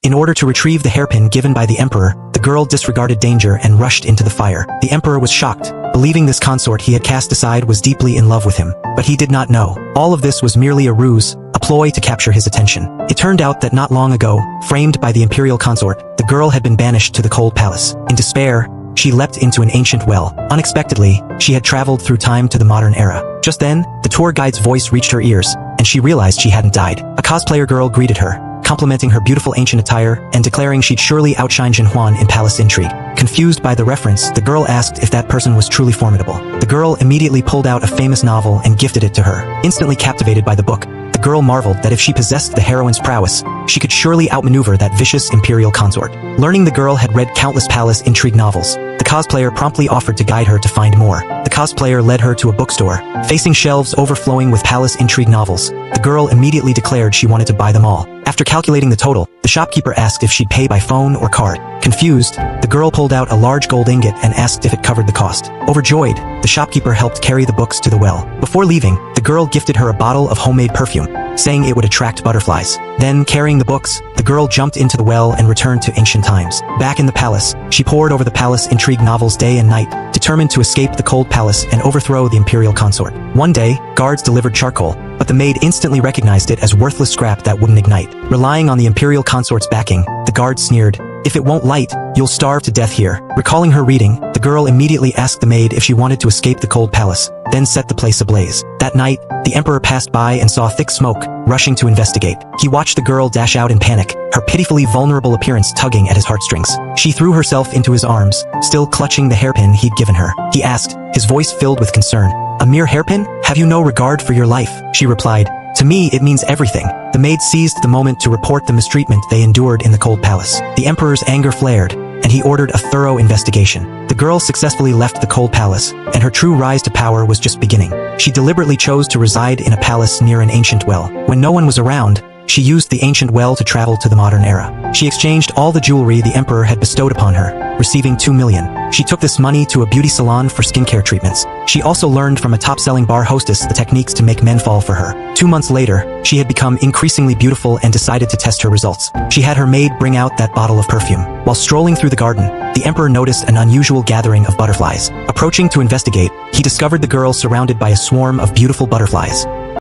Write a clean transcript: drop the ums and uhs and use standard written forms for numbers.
In order to retrieve the hairpin given by the emperor, the girl disregarded danger and rushed into the fire. The emperor was shocked, believing this consort he had cast aside was deeply in love with him. But he did not know. All of this was merely a ruse, a ploy to capture his attention. It turned out that not long ago, framed by the imperial consort, the girl had been banished to the cold palace. In despair, she leapt into an ancient well. Unexpectedly, she had traveled through time to the modern era. Just then, the tour guide's voice reached her ears, and she realized she hadn't died. A cosplayer girl greeted her, complimenting her beautiful ancient attire and declaring she'd surely outshine Jin Huan in palace intrigue. Confused by the reference, the girl asked if that person was truly formidable. The girl immediately pulled out a famous novel and gifted it to her. Instantly captivated by the book, the girl marveled that if she possessed the heroine's prowess, she could surely outmaneuver that vicious imperial consort. Learning the girl had read countless palace intrigue novels, the cosplayer promptly offered to guide her to find more. The cosplayer led her to a bookstore, facing shelves overflowing with palace intrigue novels. The girl immediately declared she wanted to buy them all. After calculating the total, the shopkeeper asked if she'd pay by phone or card. Confused, the girl pulled out a large gold ingot and asked if it covered the cost. Overjoyed, the shopkeeper helped carry the books to the well. Before leaving, the girl gifted her a bottle of homemade perfume, saying it would attract butterflies. Then, carrying the books, the girl jumped into the well and returned to ancient times. Back in the palace, she pored over the palace intrigue novels day and night, determined to escape the cold palace and overthrow the imperial consort. One day, guards delivered charcoal, but the maid instantly recognized it as worthless scrap that wouldn't ignite. Relying on the imperial consort's backing, the guard sneered, "If it won't light, you'll starve to death here." Recalling her reading, the girl immediately asked the maid if she wanted to escape the cold palace, then set the place ablaze. That night, the emperor passed by and saw thick smoke, rushing to investigate. He watched the girl dash out in panic, her pitifully vulnerable appearance tugging at his heartstrings. She threw herself into his arms, still clutching the hairpin he'd given her. He asked, his voice filled with concern, "A mere hairpin? Have you no regard for your life?" She replied, "To me, it means everything." The maid seized the moment to report the mistreatment they endured in the cold palace. The emperor's anger flared, and he ordered a thorough investigation. The girl successfully left the cold palace, and her true rise to power was just beginning. She deliberately chose to reside in a palace near an ancient well. When no one was around, she used the ancient well to travel to the modern era. She exchanged all the jewelry the emperor had bestowed upon her, receiving 2 million. She took this money to a beauty salon for skincare treatments. She also learned from a top-selling bar hostess the techniques to make men fall for her. 2 months later, she had become increasingly beautiful and decided to test her results. She had her maid bring out that bottle of perfume. While strolling through the garden, the emperor noticed an unusual gathering of butterflies. Approaching to investigate, he discovered the girl surrounded by a swarm of beautiful butterflies.